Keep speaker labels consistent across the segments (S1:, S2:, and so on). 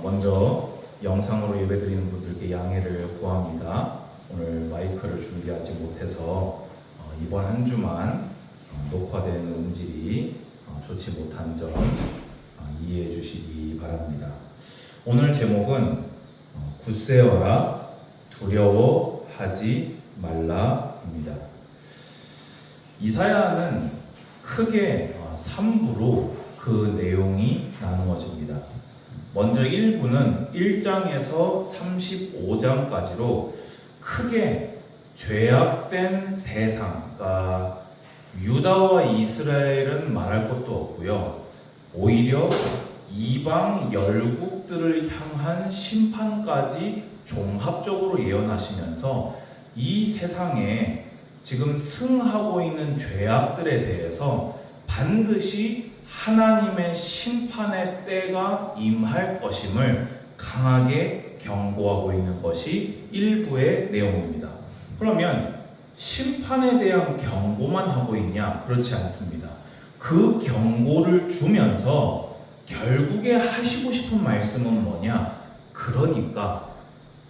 S1: 먼저 영상으로 예배드리는 분들께 양해를 구합니다. 오늘 마이크를 준비하지 못해서 이번 한 주만 녹화되는 음질이 좋지 못한 점 이해해 주시기 바랍니다. 오늘 제목은 굳세어라 두려워하지 말라입니다. 이사야는 크게 3부로 그 내용이 나누어집니다. 먼저 1부는 1장에서 35장까지로 크게 죄악된 세상, 그러니까 유다와 이스라엘은 말할 것도 없고요. 오히려 이방 열국들을 향한 심판까지 종합적으로 예언하시면서 이 세상에 지금 승하고 있는 죄악들에 대해서 반드시 하나님의 심판의 때가 임할 것임을 강하게 경고하고 있는 것이 일부의 내용입니다. 그러면 심판에 대한 경고만 하고 있냐? 그렇지 않습니다. 그 경고를 주면서 결국에 하시고 싶은 말씀은 뭐냐? 그러니까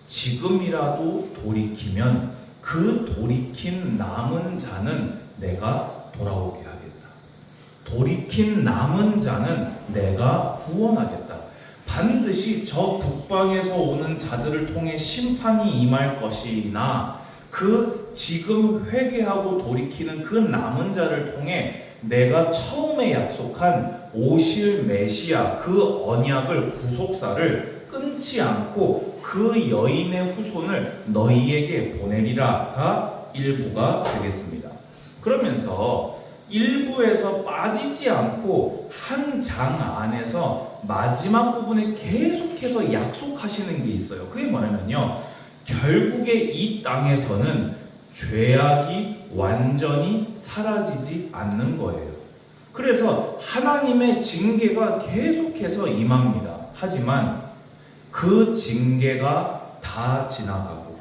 S1: 지금이라도 돌이키면 그 돌이킨 남은 자는 내가 돌아오게 하겠다. 돌이킨 남은 자는 내가 구원하겠다. 반드시 저 북방에서 오는 자들을 통해 심판이 임할 것이나 그 지금 회개하고 돌이키는 그 남은 자를 통해 내가 처음에 약속한 오실 메시아 그 언약을 구속사를 끊지 않고 그 여인의 후손을 너희에게 보내리라가 일부가 되겠습니다. 그러면서 일부에서 빠지지 않고 한 장 안에서 마지막 부분에 계속해서 약속하시는 게 있어요. 그게 뭐냐면요, 결국에 이 땅에서는 죄악이 완전히 사라지지 않는 거예요. 그래서 하나님의 징계가 계속해서 임합니다. 하지만 그 징계가 다 지나가고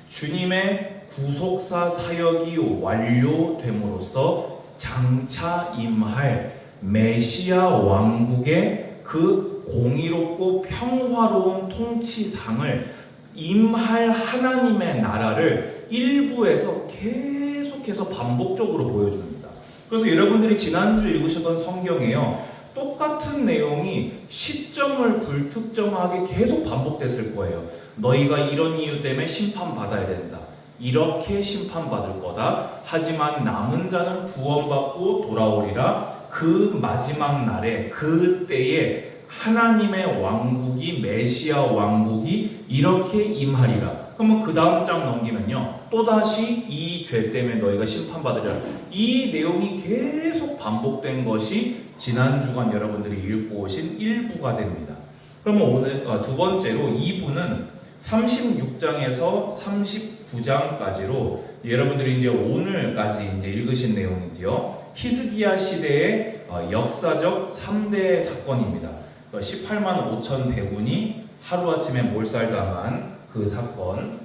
S1: 주님의 구속사 사역이 완료됨으로써 장차 임할 메시아 왕국의 그 공의롭고 평화로운 통치상을 임할 하나님의 나라를 일부에서 계속해서 반복적으로 보여줍니다. 그래서 여러분들이 지난주 읽으셨던 성경에요, 똑같은 내용이 시점을 불특정하게 계속 반복됐을 거예요. 너희가 이런 이유 때문에 심판받아야 된다. 이렇게 심판받을 거다. 하지만 남은 자는 구원받고 돌아오리라. 그 마지막 날에 그때에 하나님의 왕국이 메시아 왕국이 이렇게 임하리라. 그러면 그 다음 장 넘기면요, 또다시 이 죄 때문에 너희가 심판받으리라. 이 내용이 계속 반복된 것이 지난 주간 여러분들이 읽고 오신 1부가 됩니다. 그러면 오늘 두 번째로 2부는 36장에서 39장까지로 여러분들이 이제 오늘까지 이제 읽으신 내용이지요. 히스기야 시대의 역사적 3대 사건입니다. 18만 5천 대군이 하루아침에 몰살당한 그 사건,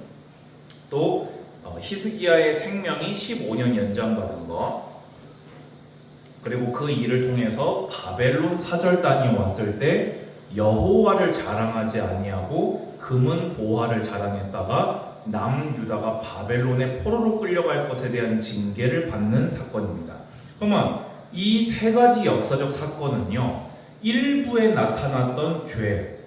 S1: 또 히스기야의 생명이 15년 연장받은 것, 그리고 그 일을 통해서 바벨론 사절단이 왔을 때 여호와를 자랑하지 아니하고 금은 보화를 자랑했다가 남유다가 바벨론에 포로로 끌려갈 것에 대한 징계를 받는 사건입니다. 그러면 이 세 가지 역사적 사건은요, 일부에 나타났던 죄,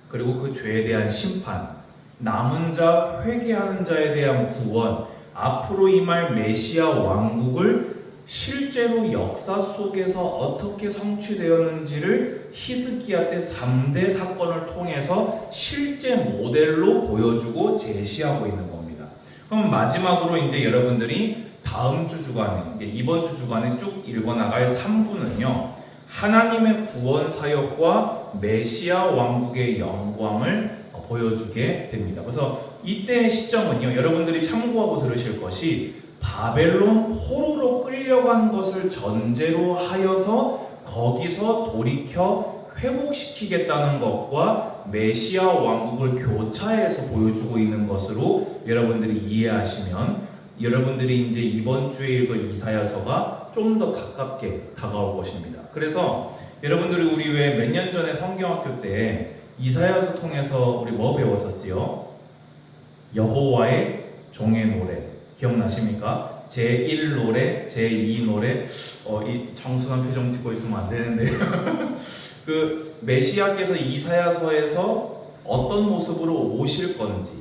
S1: 그리고 그 죄에 대한 심판, 남은 자, 회개하는 자에 대한 구원, 앞으로 임할 메시아 왕국을 실제로 역사 속에서 어떻게 성취되었는지를 히스기야 때 3대 사건을 통해서 실제 모델로 보여주고 제시하고 있는 겁니다. 그럼 마지막으로 이제 여러분들이 다음 주 주간에, 이번 주 주간에 쭉 읽어나갈 3부는요, 하나님의 구원 사역과 메시아 왕국의 영광을 보여주게 됩니다. 그래서 이때의 시점은요, 여러분들이 참고하고 들으실 것이 바벨론 포로로 끌려간 것을 전제로 하여서 거기서 돌이켜 회복시키겠다는 것과 메시아 왕국을 교차해서 보여주고 있는 것으로 여러분들이 이해하시면 여러분들이 이제 이번 주에 읽을 이사야서가 좀 더 가깝게 다가올 것입니다. 그래서 여러분들이 우리 왜 몇 년 전에 성경학교 때 이사야서 통해서 우리 뭐 배웠었지요? 여호와의 종의 노래 기억나십니까? 제1노래, 제2노래. 이 청순한 표정 짓고 있으면 안 되는데 그 메시아께서 이사야서에서 어떤 모습으로 오실 건지,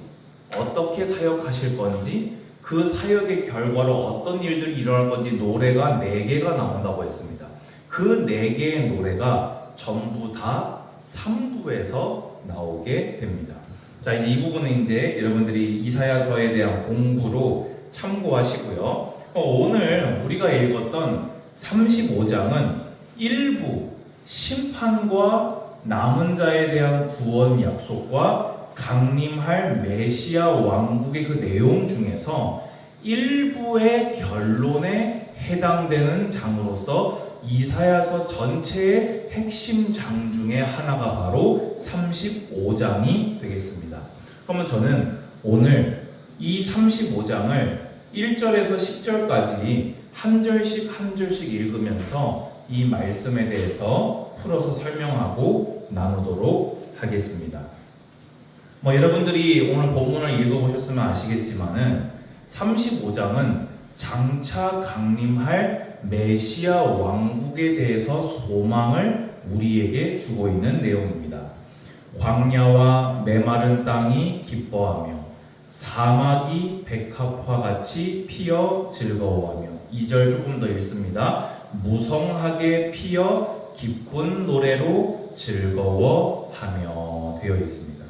S1: 어떻게 사역하실 건지, 그 사역의 결과로 어떤 일들이 일어날 건지 노래가 4개가 나온다고 했습니다. 그 4개의 노래가 전부 다 3부에서 나오게 됩니다. 자, 이제 이 부분은 이제 여러분들이 이사야서에 대한 공부로 참고하시고요. 오늘 우리가 읽었던 35장은 일부 심판과 남은 자에 대한 구원 약속과 강림할 메시아 왕국의 그 내용 중에서 일부의 결론에 해당되는 장으로서 이사야서 전체의 핵심 장 중에 하나가 바로 35장이 되겠습니다. 그러면 저는 오늘 이 35장을 1절에서 10절까지 한 절씩 한 절씩 읽으면서 이 말씀에 대해서 풀어서 설명하고 나누도록 하겠습니다. 여러분들이 오늘 본문을 읽어보셨으면 아시겠지만은 35장은 장차 강림할 메시아 왕국에 대해서 소망을 우리에게 주고 있는 내용입니다. 광야와 메마른 땅이 기뻐하며 사막이 백합화 같이 피어 즐거워하며, 2절 조금 더 읽습니다. 무성하게 피어 기쁜 노래로 즐거워하며 되어 있습니다.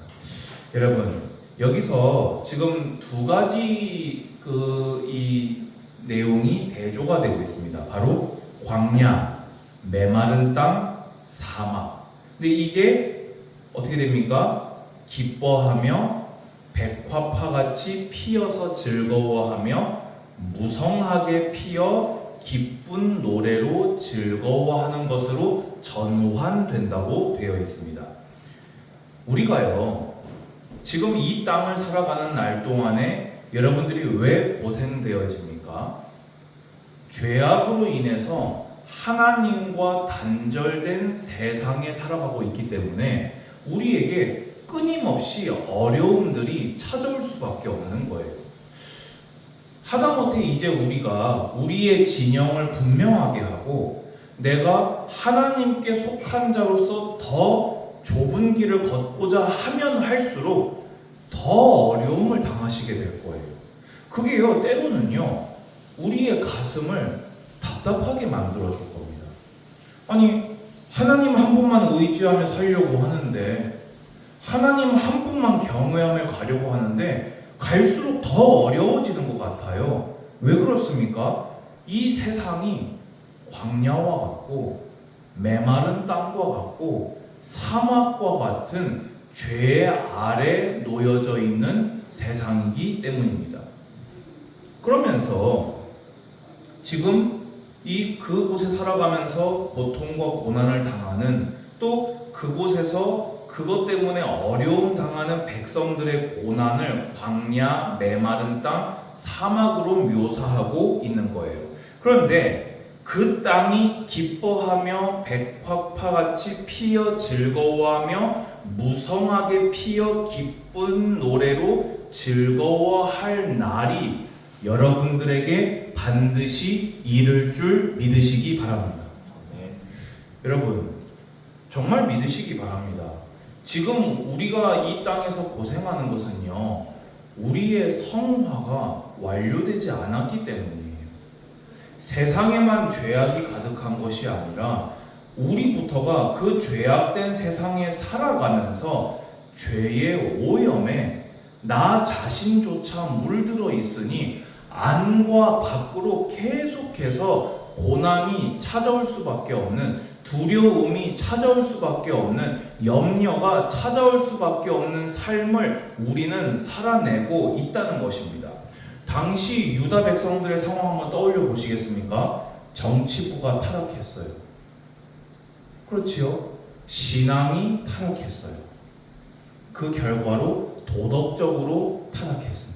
S1: 여러분, 여기서 지금 두 가지 이 내용이 대조가 되고 있습니다. 바로 광야, 메마른 땅, 사막. 근데 이게 어떻게 됩니까? 기뻐하며 백합화 같이 피어서 즐거워하며 무성하게 피어 기쁜 노래로 즐거워하는 것으로 전환된다고 되어 있습니다. 우리가요, 지금 이 땅을 살아가는 날 동안에 여러분들이 왜 고생되어집니까? 죄악으로 인해서 하나님과 단절된 세상에 살아가고 있기 때문에 우리에게 끊임없이 어려움들이 찾아올 수밖에 없는 거예요. 하다못해 이제 우리가 우리의 진영을 분명하게 하고 내가 하나님께 속한 자로서 더 좁은 길을 걷고자 하면 할수록 더 어려움을 당하시게 될 거예요. 그게요, 때로는요, 우리의 가슴을 답답하게 만들어 줄 겁니다. 아니, 하나님 한 분만 의지하며 살려고 하는데, 하나님 한 분만 경외하며 가려고 하는데 갈수록 더 어려워지는 것 같아요. 왜 그렇습니까? 이 세상이 광야와 같고 메마른 땅과 같고 사막과 같은 죄 아래 놓여져 있는 세상이기 때문입니다. 그러면서 지금 그곳에 살아가면서 고통과 고난을 당하는, 또 그곳에서 그것 때문에 어려움 당하는 백성들의 고난을 광야, 메마른 땅, 사막으로 묘사하고 있는 거예요. 그런데 그 땅이 기뻐하며 백합화같이 피어 즐거워하며 무성하게 피어 기쁜 노래로 즐거워할 날이 여러분들에게 반드시 이를 줄 믿으시기 바랍니다. 네. 여러분, 정말 믿으시기 바랍니다. 지금 우리가 이 땅에서 고생하는 것은요, 우리의 성화가 완료되지 않았기 때문이에요. 세상에만 죄악이 가득한 것이 아니라 우리부터가 그 죄악된 세상에 살아가면서 죄의 오염에 나 자신조차 물들어 있으니 안과 밖으로 계속해서 고난이 찾아올 수밖에 없는, 두려움이 찾아올 수밖에 없는, 염려가 찾아올 수밖에 없는 삶을 우리는 살아내고 있다는 것입니다. 당시 유다 백성들의 상황 한번 떠올려 보시겠습니까? 정치부가 타락했어요. 그렇지요? 신앙이 타락했어요. 그 결과로 도덕적으로 타락했습니다.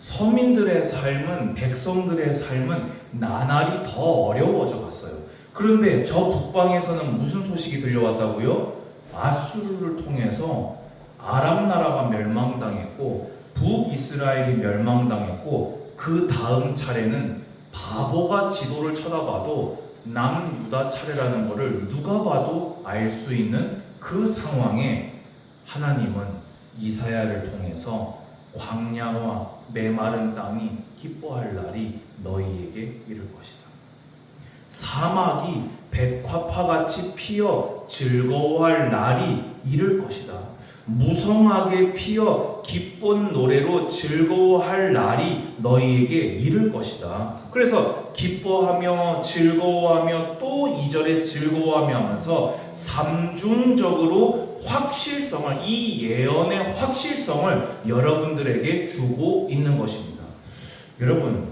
S1: 서민들의 삶은, 백성들의 삶은 나날이 더 어려워져 갔어요. 그런데 저 북방에서는 무슨 소식이 들려왔다고요? 아수르를 통해서 아람 나라가 멸망당했고 북이스라엘이 멸망당했고 그 다음 차례는 바보가 지도를 쳐다봐도 남유다 차례라는 것을 누가 봐도 알 수 있는 그 상황에 하나님은 이사야를 통해서 광야와 메마른 땅이 기뻐할 날이 너희에게 이를 것이다. 사막이 백화파같이 피어 즐거워할 날이 이를 것이다. 무성하게 피어 기쁜 노래로 즐거워할 날이 너희에게 이를 것이다. 그래서 기뻐하며 즐거워하며 또 2절에 즐거워하며 하면서 삼중적으로 확실성을, 이 예언의 확실성을 여러분들에게 주고 있는 것입니다. 여러분,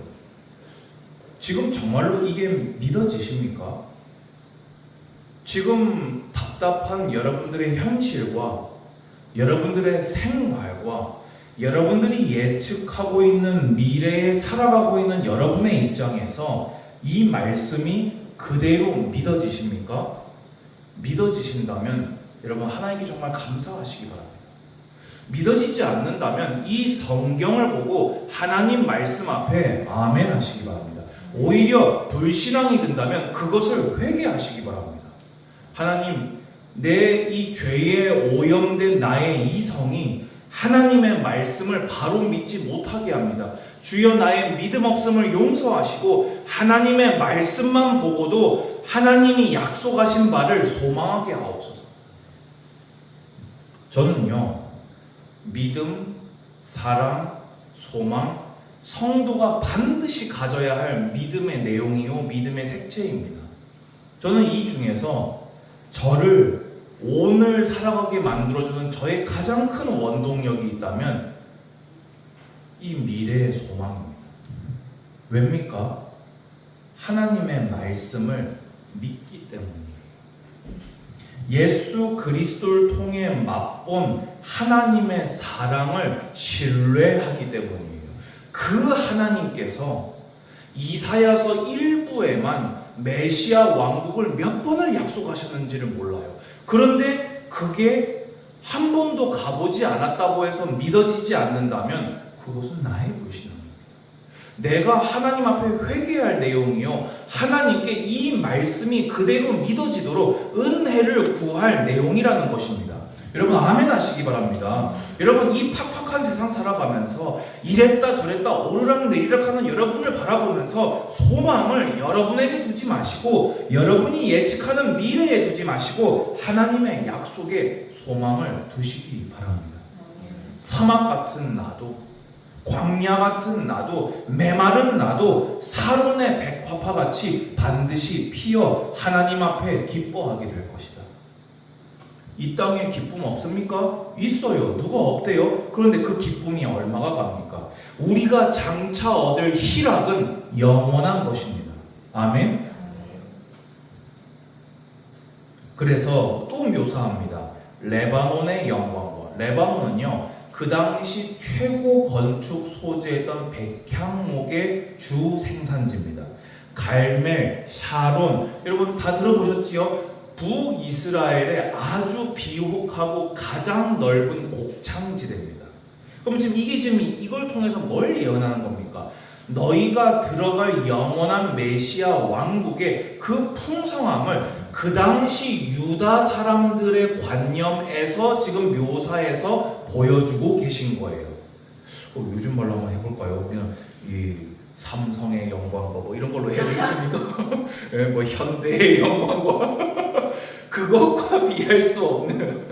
S1: 지금 정말로 이게 믿어지십니까? 지금 답답한 여러분들의 현실과 여러분들의 생활과 여러분들이 예측하고 있는 미래에 살아가고 있는 여러분의 입장에서 이 말씀이 그대로 믿어지십니까? 믿어지신다면 여러분 하나님께 정말 감사하시기 바랍니다. 믿어지지 않는다면 이 성경을 보고 하나님 말씀 앞에 아멘 하시기 바랍니다. 오히려 불신앙이 든다면 그것을 회개하시기 바랍니다. 하나님, 내 이 죄에 오염된 나의 이성이 하나님의 말씀을 바로 믿지 못하게 합니다. 주여 나의 믿음 없음을 용서하시고 하나님의 말씀만 보고도 하나님이 약속하신 바를 소망하게 하옵소서. 저는요, 믿음, 사랑, 소망, 성도가 반드시 가져야 할 믿음의 내용이요 믿음의 색채입니다. 저는 이 중에서 저를 오늘 살아가게 만들어주는 저의 가장 큰 원동력이 있다면 이 미래의 소망입니다. 왜입니까? 하나님의 말씀을 믿기 때문이에요. 예수 그리스도를 통해 맛본 하나님의 사랑을 신뢰하기 때문이에요. 그 하나님께서 이사야서 1부에만 메시아 왕국을 몇 번을 약속하셨는지를 몰라요. 그런데 그게 한 번도 가보지 않았다고 해서 믿어지지 않는다면 그것은 나의 불신앙입니다. 내가 하나님 앞에 회개할 내용이요, 하나님께 이 말씀이 그대로 믿어지도록 은혜를 구할 내용이라는 것입니다. 여러분 아멘 하시기 바랍니다. 여러분 이 팍팍한 세상 살아가면서 이랬다 저랬다 오르락 내리락 하는 여러분을 바라보면서 소망을 여러분에게 두지 마시고 여러분이 예측하는 미래에 두지 마시고 하나님의 약속에 소망을 두시기 바랍니다. 사막 같은 나도, 광야 같은 나도, 메마른 나도 사론의 백화파같이 반드시 피어 하나님 앞에 기뻐하게 될 것이다. 이 땅에 기쁨 없습니까? 있어요. 누가 없대요? 그런데 그 기쁨이 얼마가 갑니까? 우리가 장차 얻을 희락은 영원한 것입니다. 아멘. 그래서 또 묘사합니다. 레바논의 영광과, 레바논은요 그 당시 최고 건축 소재였던 백향목의 주 생산지입니다. 갈멜, 샤론, 여러분 다 들어보셨지요? 북이스라엘의 아주 비옥하고 가장 넓은 곡창지대입니다. 그럼 지금 이게 지금 이걸 통해서 뭘 예언하는 겁니까? 너희가 들어갈 영원한 메시아 왕국의 그 풍성함을 그 당시 유다 사람들의 관념에서 지금 묘사해서 보여주고 계신 거예요. 요즘 말로 한번 해볼까요? 그냥 이 삼성의 영광과 뭐 이런 걸로 해야 되겠습니까? 네, 뭐 현대의 영광과 그것과 비할 수 없는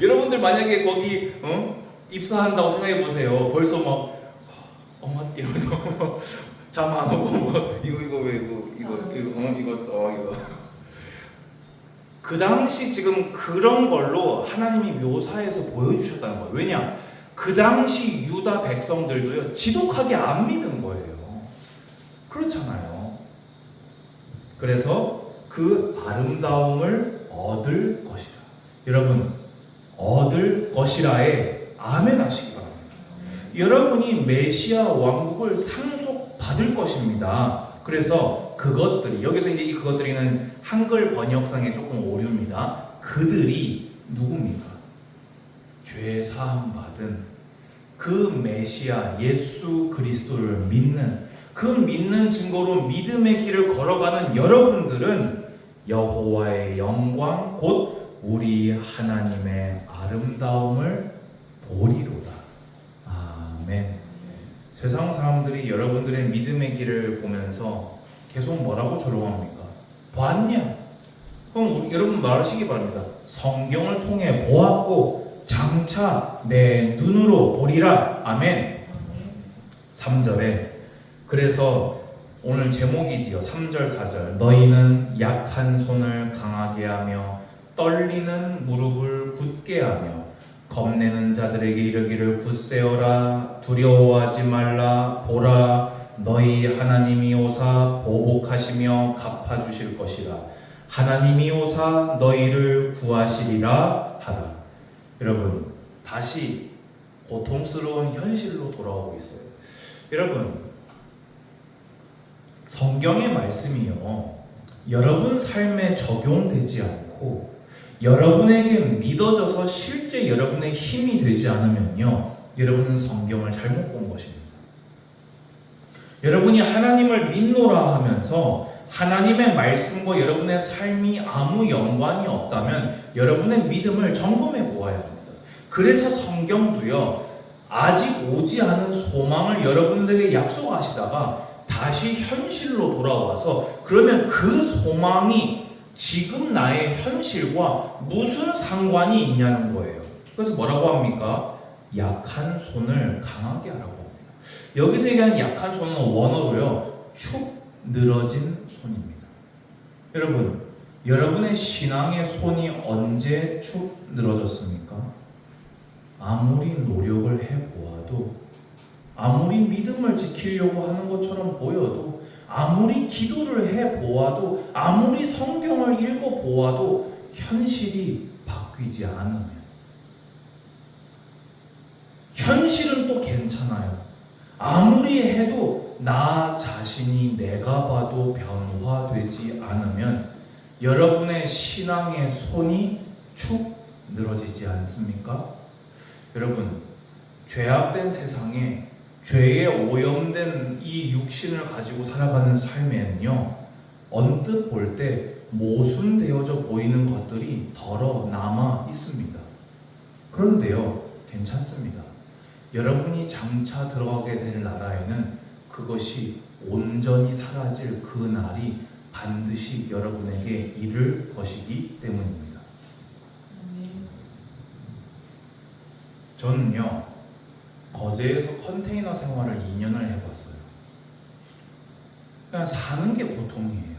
S1: 여러분들 만약에 거기 입사한다고 생각해 보세요. 벌써 막 엄마 이러면서 잠 안 오고 뭐 이거 그 당시 지금 그런 걸로 하나님이 묘사해서 보여주셨다는 거예요. 왜냐? 그 당시 유다 백성들도요 지독하게 안 믿은 거예요. 그렇잖아요. 그래서 그 아름다움을 얻을 것이라. 여러분 얻을 것이라에 아멘 하시기 바랍니다. 여러분이 메시아 왕국을 상속받을 것입니다. 그래서 그것들이, 여기서 이제 이 그것들이는 한글 번역상에 조금 오류입니다. 그들이 누굽니까? 죄 사함 받은 그 메시아 예수 그리스도를 믿는, 그 믿는 증거로 믿음의 길을 걸어가는 여러분들은 여호와의 영광 곧 우리 하나님의 아름다움을 보리로다. 아멘. 세상 사람들이 여러분들의 믿음의 길을 보면서 계속 뭐라고 조롱합니까? 봤냐? 그럼 여러분 말하시기 바랍니다. 성경을 통해 보았고 장차 내 눈으로 보리라. 아멘. 3절에 그래서 오늘 제목이지요. 3절 4절 너희는 약한 손을 강하게 하며 떨리는 무릎을 굳게 하며 겁내는 자들에게 이르기를 굳세어라 두려워하지 말라 보라 너희 하나님이 오사 보복하시며 갚아주실 것이라 하나님이 오사 너희를 구하시리라 하라. 여러분 다시 고통스러운 현실로 돌아오고 있어요. 여러분 성경의 말씀이요 여러분 삶에 적용되지 않고 여러분에게 믿어져서 실제 여러분의 힘이 되지 않으면요 여러분은 성경을 잘못 본 것입니다. 여러분이 하나님을 믿노라 하면서 하나님의 말씀과 여러분의 삶이 아무 연관이 없다면 여러분의 믿음을 점검해 보아야 합니다. 그래서 성경도요 아직 오지 않은 소망을 여러분들에게 약속하시다가 다시 현실로 돌아와서 그러면 그 소망이 지금 나의 현실과 무슨 상관이 있냐는 거예요. 그래서 뭐라고 합니까? 약한 손을 강하게 하라고 합니다. 여기서 얘기하는 약한 손은 원어로요 축 늘어진 손입니다. 여러분 여러분의 신앙의 손이 언제 축 늘어졌습니까? 아무리 노력을 해보아도 아무리 믿음을 지키려고 하는 것처럼 보여도 아무리 기도를 해보아도 아무리 성경을 읽어보아도 현실이 바뀌지 않으면 현실은 또 괜찮아요. 아무리 해도 나 자신이 내가 봐도 변화되지 않으면 여러분의 신앙의 손이 축 늘어지지 않습니까? 여러분 죄악된 세상에 죄에 오염된 이 육신을 가지고 살아가는 삶에는요 언뜻 볼 때 모순되어져 보이는 것들이 덜어 남아 있습니다. 그런데요 괜찮습니다. 여러분이 장차 들어가게 될 나라에는 그것이 온전히 사라질 그 날이 반드시 여러분에게 이를 것이기 때문입니다. 저는요 거제에서 컨테이너 생활을 2년을 해봤어요. 그냥 사는 게 고통이에요.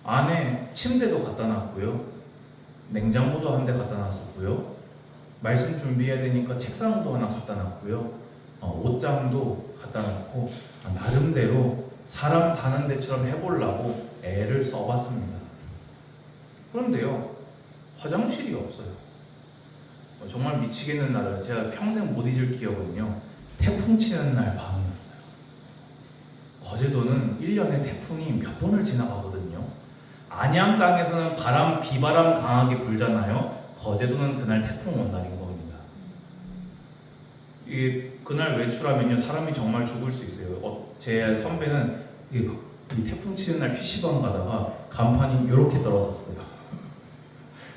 S1: 안에 침대도 갖다 놨고요. 냉장고도 한 대 갖다 놨었고요. 말씀 준비해야 되니까 책상도 하나 갖다 놨고요. 옷장도 갖다 놓고 나름대로 사람 사는 데처럼 해보려고 애를 써봤습니다. 그런데요 화장실이 없어요. 정말 미치겠는 날은 제가 평생 못 잊을 기억은요 태풍 치는 날 밤이었어요. 거제도는 1년에 태풍이 몇 번을 지나가거든요. 안양 땅에서는 비바람 강하게 불잖아요. 거제도는 그날 태풍 온 날인 겁니다. 그날 외출하면요 사람이 정말 죽을 수 있어요. 제 선배는 이 태풍 치는 날 PC방 가다가 간판이 이렇게 떨어졌어요.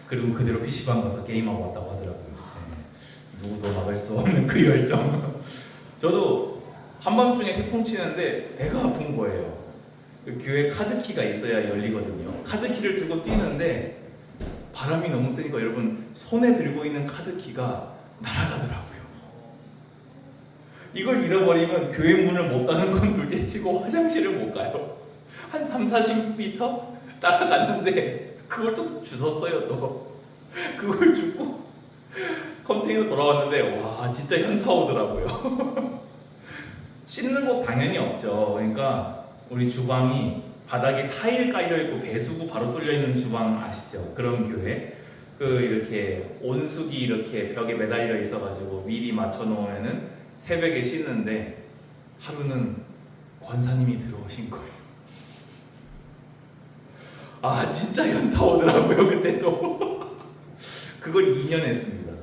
S1: 그리고 그대로 PC방 가서 게임하고 왔다고 하더라고요. 누구도 막을 수 없는 그 열정. 저도 한밤중에 태풍 치는데 배가 아픈 거예요. 그 교회 카드키가 있어야 열리거든요. 카드키를 들고 뛰는데 바람이 너무 세니까 여러분 손에 들고 있는 카드키가 날아가더라고요. 이걸 잃어버리면 교회 문을 못 닫는 건 둘째치고 화장실을 못 가요. 한 30-40m 따라갔는데 그걸 또 주웠어요. 또 그걸 주고 컨테이너 돌아왔는데 와 진짜 현타 오더라고요. 씻는 곳 당연히 없죠. 그러니까 우리 주방이 바닥에 타일 깔려있고 배수구 바로 뚫려있는 주방 아시죠? 그런 교회 이렇게 온수기 이렇게 벽에 매달려 있어가지고 미리 맞춰놓으면은 새벽에 씻는데 하루는 권사님이 들어오신 거예요. 아 진짜 현타 오더라고요. 그때도 그걸 2년 했습니다.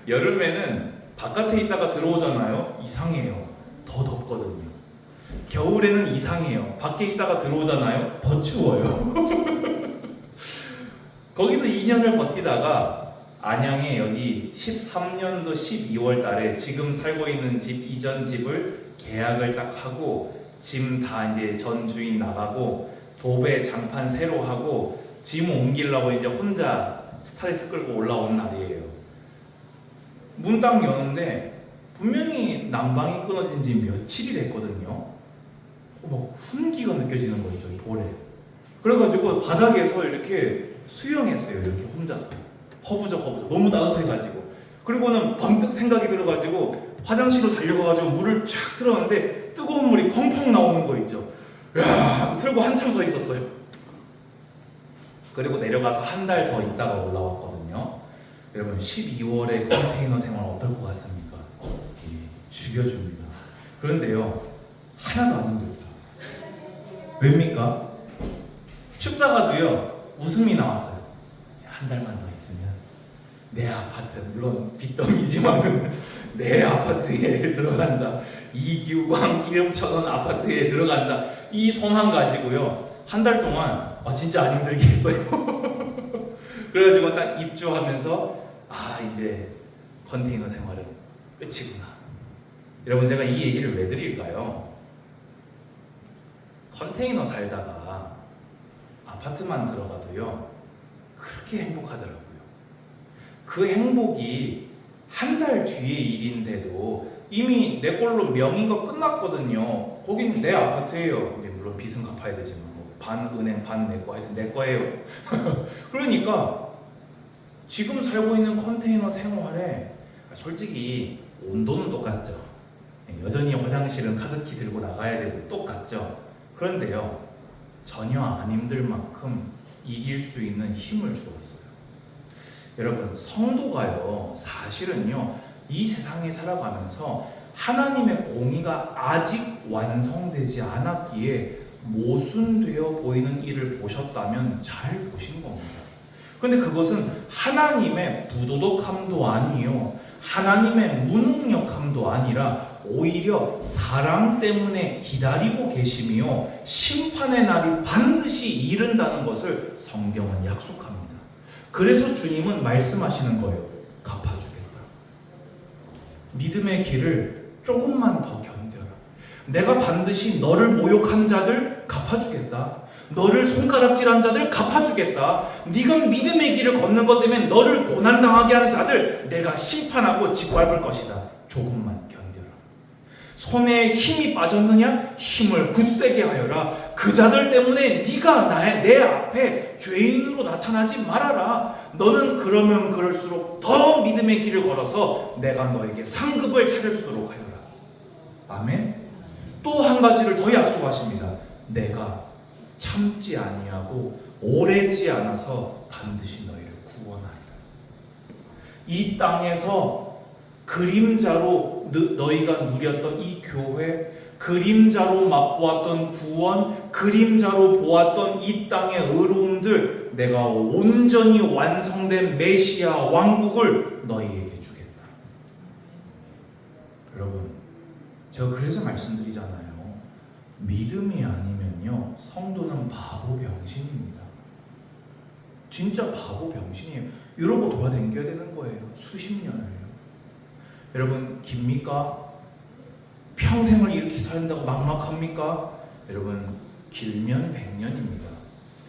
S1: 여름에는 바깥에 있다가 들어오잖아요. 이상해요. 더 덥거든요. 겨울에는 이상해요. 밖에 있다가 들어오잖아요. 더 추워요. 거기서 2년을 버티다가 안양에 여기 13년도 12월 달에 지금 살고 있는 집 이전 집을 계약을 딱 하고 짐 다 이제 전 주인 나가고 도배 장판 새로 하고 짐 옮기려고 이제 혼자 스트레스 끌고 올라온 날이에요. 문 딱 여는데 분명히 난방이 끊어진 지 며칠이 됐거든요. 막 훈기가 느껴지는 거죠, 이 볼에. 그래가지고 바닥에서 이렇게 수영했어요, 이렇게 혼자서. 허부적 너무 따뜻해가지고. 그리고는 번뜩 생각이 들어가지고 화장실로 달려가가지고 물을 쫙 틀었는데 뜨거운 물이 펑펑 나오는 거 있죠. 야, 틀고 한참 서 있었어요. 그리고 내려가서 한 달 더 있다가 올라왔거든요. 여러분 12월에 컨테이너 생활 어떨 것 같습니까? 죽여줍니다. 그런데요, 하나도 안 힘들다. 왜입니까? 춥다가도요 웃음이 나왔어요. 한 달만 더 있으면 내 아파트, 물론 빚더미지만 내 아파트에 들어간다. 이규광 이름처럼 아파트에 들어간다. 이 소망 가지고요 한 달 동안 진짜 안 힘들게 했어요. 그래가지고 딱 입주하면서 이제 컨테이너 생활은 끝이구나. 여러분, 제가 이 얘기를 왜 드릴까요? 컨테이너 살다가 아파트만 들어가도요 그렇게 행복하더라고요. 그 행복이 한 달 뒤의 일인데도 이미 내 걸로 명의가 끝났거든요. 거긴 내 아파트예요. 물론 빚은 갚아야 되지만 반 은행 반 내 거, 하여튼 내 거예요. 그러니까 지금 살고 있는 컨테이너 생활에 솔직히 온도는 똑같죠. 여전히 화장실은 카드키 들고 나가야 되고 똑같죠. 그런데요 전혀 안 힘들 만큼 이길 수 있는 힘을 주었어요. 여러분, 성도가요 사실은요 이 세상에 살아가면서 하나님의 공의가 아직 완성되지 않았기에 모순되어 보이는 일을 보셨다면 잘 보신 겁니다. 근데 그것은 하나님의 부도덕함도 아니요 하나님의 무능력함도 아니라 오히려 사랑 때문에 기다리고 계시며 심판의 날이 반드시 이른다는 것을 성경은 약속합니다. 그래서 주님은 말씀하시는 거예요. 갚아주겠다. 믿음의 길을 조금만 더 견뎌라. 내가 반드시 너를 모욕한 자들 갚아주겠다. 너를 손가락질한 자들 갚아주겠다. 네가 믿음의 길을 걷는 것 때문에 너를 고난당하게 한 자들 내가 심판하고 짓밟을 것이다. 조금만 견뎌라. 손에 힘이 빠졌느냐? 힘을 굳세게 하여라. 그 자들 때문에 네가 내 앞에 죄인으로 나타나지 말아라. 너는 그러면 그럴수록 더 믿음의 길을 걸어서 내가 너에게 상급을 차려주도록 하여라. 아멘. 또 한 가지를 더 약속하십니다. 내가 참지 아니하고 오래지 않아서 반드시 너희를 구원하리라. 이 땅에서 그림자로 너희가 누렸던 이 교회, 그림자로 맛보았던 구원, 그림자로 보았던 이 땅의 의로움들, 내가 온전히 완성된 메시아 왕국을 너희에게 주겠다. 여러분, 제가 그래서 말씀드리잖아요. 믿음이 아니면요 성도는 바보 병신입니다. 진짜 바보 병신이에요. 이러고 돌아다녀야 되는 거예요. 수십 년을요. 여러분, 깁니까? 평생을 이렇게 산다고 막막합니까? 여러분, 길면 100년입니다.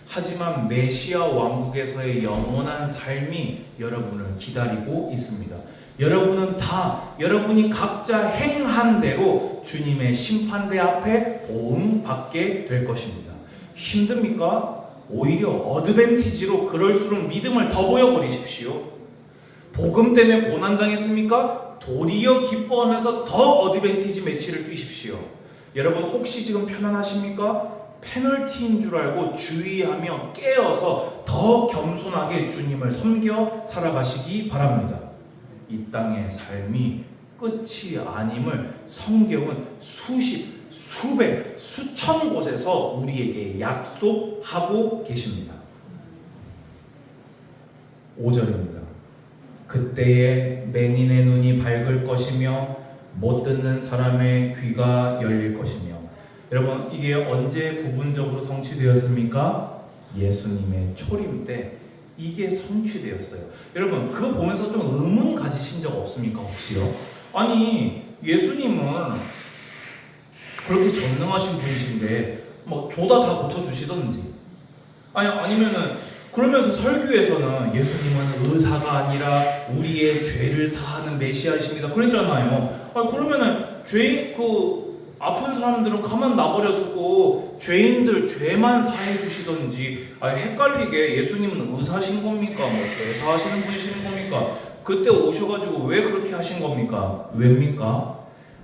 S1: 하지만 메시아 왕국에서의 영원한 삶이 여러분을 기다리고 있습니다. 여러분은 다 여러분이 각자 행한 대로 주님의 심판대 앞에 보응받게 될 것입니다. 힘듭니까? 오히려 어드밴티지로 그럴수록 믿음을 더 보여버리십시오. 복음 때문에 고난당했습니까? 도리어 기뻐하면서 더 어드밴티지 매치를 뛰십시오. 여러분, 혹시 지금 편안하십니까? 페널티인 줄 알고 주의하며 깨어서 더 겸손하게 주님을 섬겨 살아가시기 바랍니다. 이 땅의 삶이 끝이 아님을 성경은 수십, 수백, 수천 곳에서 우리에게 약속하고 계십니다. 5절입니다. 그때에 맹인의 눈이 밝을 것이며 못 듣는 사람의 귀가 열릴 것이며. 여러분, 이게 언제 부분적으로 성취되었습니까? 예수님의 초림 때 이게 성취되었어요. 여러분, 그거 보면서 좀 의문 가지신 적 없습니까? 혹시요? 아니, 예수님은 그렇게 전능하신 분이신데 뭐 조다 다 고쳐주시던지, 아니면은 그러면서 설교에서는 예수님은 의사가 아니라 우리의 죄를 사하는 메시아이십니다 그랬잖아요. 그러면은 아픈 사람들은 가만 놔버려 두고 죄인들 죄만 사해 주시던지, 헷갈리게 예수님은 의사신 겁니까? 뭐 죄 사하시는 분이신 겁니까? 그때 오셔가지고 왜 그렇게 하신 겁니까? 왜입니까?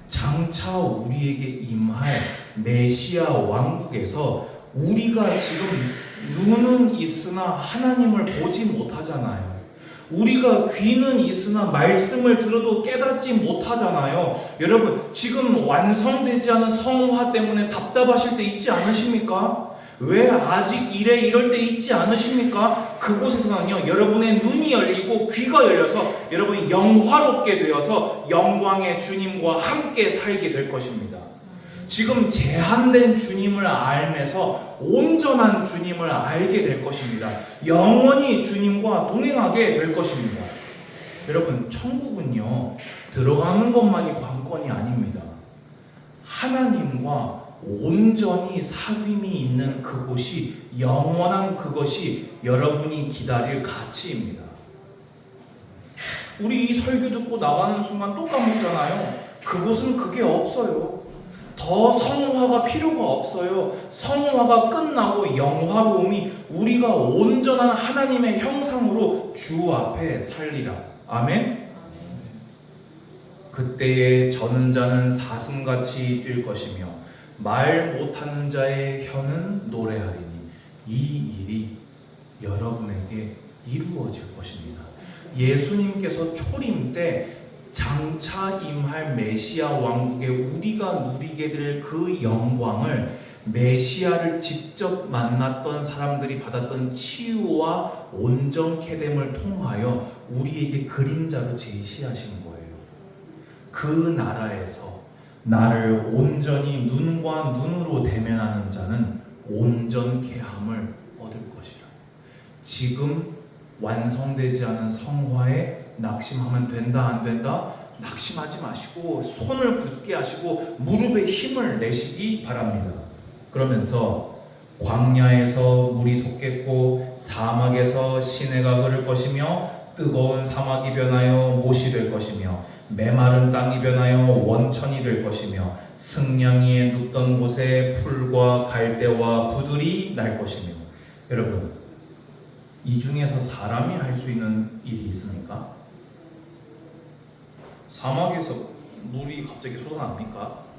S1: 장차 우리에게 임할 메시아 왕국에서 우리가 지금 눈은 있으나 하나님을 보지 못하잖아요. 우리가 귀는 있으나 말씀을 들어도 깨닫지 못하잖아요. 여러분, 지금 완성되지 않은 성화 때문에 답답하실 때 있지 않으십니까? 왜 아직 이럴 때 있지 않으십니까? 그곳에서는요, 여러분의 눈이 열리고 귀가 열려서 여러분이 영화롭게 되어서 영광의 주님과 함께 살게 될 것입니다. 지금 제한된 주님을 알면서 온전한 주님을 알게 될 것입니다. 영원히 주님과 동행하게 될 것입니다. 여러분, 천국은요, 들어가는 것만이 관건이 아닙니다. 하나님과 온전히 사귐이 있는 그곳이, 영원한 그것이 여러분이 기다릴 가치입니다. 우리 이 설교 듣고 나가는 순간 또 까먹잖아요. 그곳은 그게 없어요. 더 성화가 필요가 없어요. 성화가 끝나고 영화로움이 우리가 온전한 하나님의 형상으로 주 앞에 살리라. 아멘. 그때에 저는 자는 사슴같이 뛸 것이며 말 못하는 자의 혀는 노래하리니 이 일이 여러분에게 이루어질 것입니다. 예수님께서 초림 때 장차 임할 메시아 왕국에 우리가 누리게 될 그 영광을 메시아를 직접 만났던 사람들이 받았던 치유와 온전케 됨을 통하여 우리에게 그림자로 제시하신 거예요. 그 나라에서 나를 온전히 눈과 눈으로 대면하는 자는 온전케 함을 얻을 것이라. 지금 완성되지 않은 성화에 낙심하면 된다 안 된다? 낙심하지 마시고 손을 굳게 하시고 무릎에 힘을 내시기 바랍니다. 그러면서 광야에서 물이 솟겠고 사막에서 시내가 흐를 것이며 뜨거운 사막이 변하여 못이 될 것이며 메마른 땅이 변하여 원천이 될 것이며 승냥이에 눕던 곳에 풀과 갈대와 부들이 날 것이며. 여러분, 이 중에서 사람이 할 수 있는 일이 있습니까? 사막에서 물이 갑자기 솟아납니까?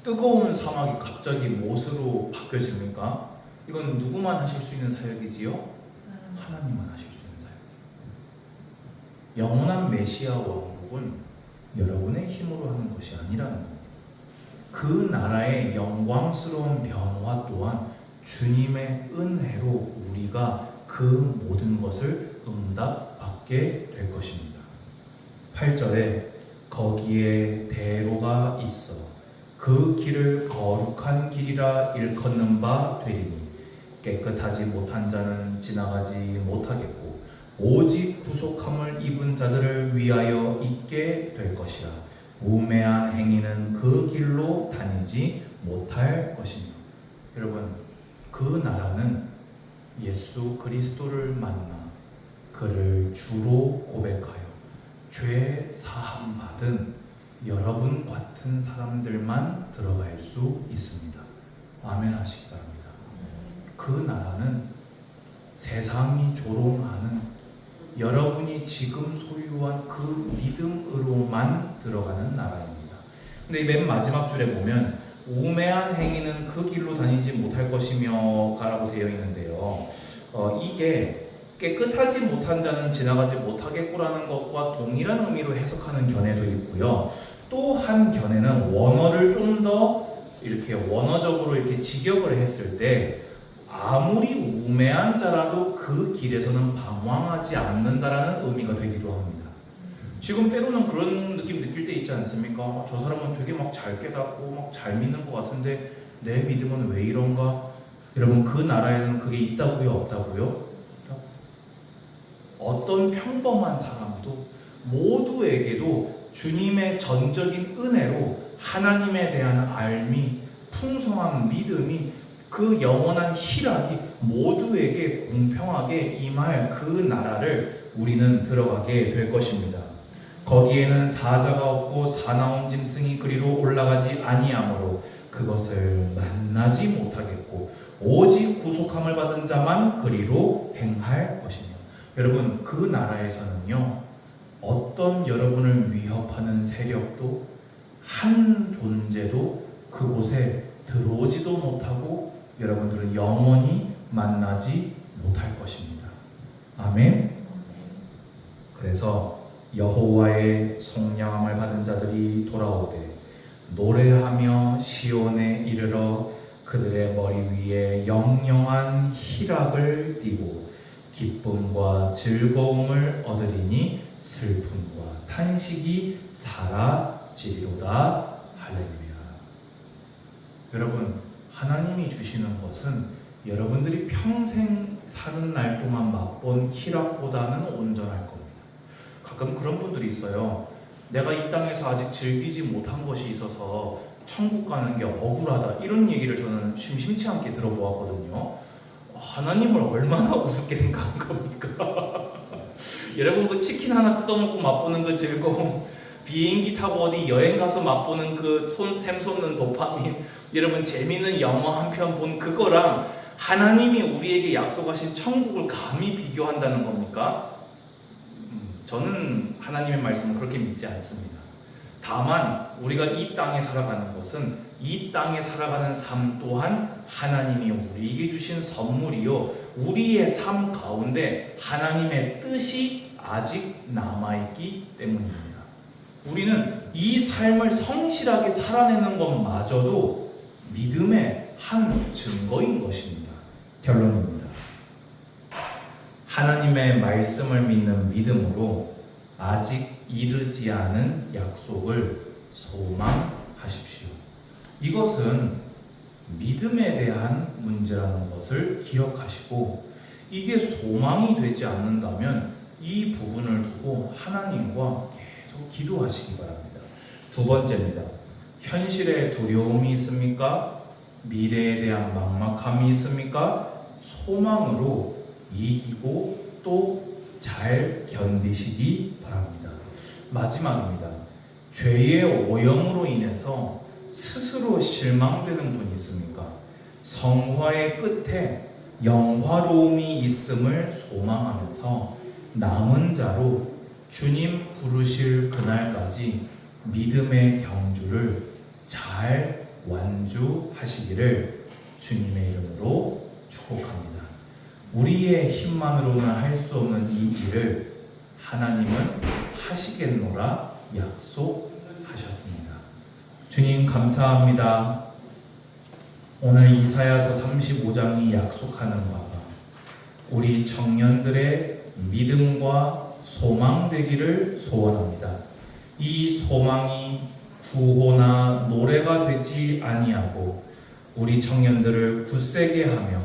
S1: 뜨거운 사막이 갑자기 못으로 바뀌어집니까? 이건 누구만 하실 수 있는 사역이지요? 하나님만 하실 수 있는 사역. 영원한 메시아 왕국은 여러분의 힘으로 하는 것이 아니라는 겁니다. 그 나라의 영광스러운 변화 또한 주님의 은혜로 우리가 그 모든 것을 응답받게 될 것입니다. 8절에 거기에 대로가 있어 그 길을 거룩한 길이라 일컫는 바 되리니 깨끗하지 못한 자는 지나가지 못하겠고 오직 구속함을 입은 자들을 위하여 있게 될 것이라. 우매한 행위는 그 길로 다니지 못할 것이며. 여러분, 그 나라는 예수 그리스도를 만나 그를 주로 고백하여 죄 사함 받은 여러분 같은 사람들만 들어갈 수 있습니다. 아멘 하시기 바랍니다. 그 나라는 세상이 조롱하는 여러분이 지금 소유한 그 믿음으로만 들어가는 나라입니다. 근데 맨 마지막 줄에 보면 우매한 행위는 그 길로 다니지 못할 것이며 라고 되어 있는데요. 이게 깨끗하지 못한 자는 지나가지 못하겠구라는 것과 동일한 의미로 해석하는 견해도 있고요. 또 한 견해는 원어를 좀 더 이렇게 원어적으로 이렇게 직역을 했을 때 아무리 우매한 자라도 그 길에서는 방황하지 않는다라는 의미가 되기도 합니다. 지금 때로는 그런 느낌 느낄 때 있지 않습니까? 저 사람은 되게 막 잘 깨닫고 막 잘 믿는 것 같은데 내 믿음은 왜 이런가? 여러분, 그 나라에는 그게 있다고요? 없다고요? 어떤 평범한 사람도 모두에게도 주님의 전적인 은혜로 하나님에 대한 알미, 풍성한 믿음이, 그 영원한 희락이 모두에게 공평하게 임할 그 나라를 우리는 들어가게 될 것입니다. 거기에는 사자가 없고 사나운 짐승이 그리로 올라가지 아니하므로 그것을 만나지 못하겠고 오직 구속함을 받은 자만 그리로 행할 것이며. 여러분, 그 나라에서는요, 어떤 여러분을 위협하는 세력도 한 존재도 그곳에 들어오지도 못하고 여러분들은 영원히 만나지 못할 것입니다. 아멘. 그래서 여호와의 속량함을 받은 자들이 돌아오되 노래하며 시온에 이르러 그들의 머리 위에 영영한 희락을 띠고 기쁨과 즐거움을 얻으리니 슬픔과 탄식이 사라지리로다. 할렐루야. 여러분, 하나님이 주시는 것은 여러분들이 평생 사는 날 동안 맛본 희락보다는 온전할 겁니다. 가끔 그런 분들이 있어요. 내가 이 땅에서 아직 즐기지 못한 것이 있어서 천국 가는 게 억울하다, 이런 얘기를 저는 심심치 않게 들어보았거든요. 하나님을 얼마나 우습게 생각한 겁니까? 여러분, 그 치킨 하나 뜯어먹고 맛보는 그 즐거움, 비행기 타고 어디 여행 가서 맛보는 그 샘솟는 도파민, 여러분 재미있는 영화 한 편 본 그거랑 하나님이 우리에게 약속하신 천국을 감히 비교한다는 겁니까? 저는 하나님의 말씀을 그렇게 믿지 않습니다. 다만 우리가 이 땅에 살아가는 것은, 이 땅에 살아가는 삶 또한 하나님이 우리에게 주신 선물이요, 우리의 삶 가운데 하나님의 뜻이 아직 남아있기 때문입니다. 우리는 이 삶을 성실하게 살아내는 것마저도 믿음의 한 증거인 것입니다. 결론입니다. 하나님의 말씀을 믿는 믿음으로 아직 이르지 않은 약속을 소망하십시오. 이것은 믿음에 대한 문제라는 것을 기억하시고, 이게 소망이 되지 않는다면 이 부분을 두고 하나님과 계속 기도하시기 바랍니다. 두 번째입니다. 현실에 두려움이 있습니까? 미래에 대한 막막함이 있습니까? 소망으로 이기고 또 잘 견디시기 바랍니다. 마지막입니다. 죄의 오염으로 인해서 스스로 실망되는 분이 있습니까? 성화의 끝에 영화로움이 있음을 소망하면서 남은 자로 주님 부르실 그날까지 믿음의 경주를 잘 완주하시기를 주님의 이름으로 축복합니다. 우리의 힘만으로는 할 수 없는 이 일을 하나님은 하시겠노라 약속하셨습니다. 주님 감사합니다. 오늘 이사야서 35장이 약속하는 바가 우리 청년들의 믿음과 소망 되기를 소원합니다. 이 소망이 구호나 노래가 되지 아니하고 우리 청년들을 굳세게 하며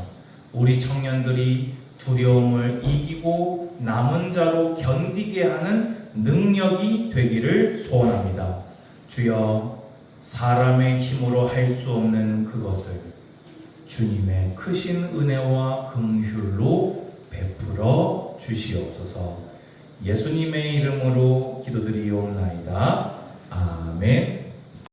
S1: 우리 청년들이 두려움을 이기고 남은 자로 견디게 하는 능력이 되기를 소원합니다. 주여, 사람의 힘으로 할 수 없는 그것을 주님의 크신 은혜와 긍휼로 베풀어 주시옵소서. 예수님의 이름으로 기도드리옵나이다. 아멘.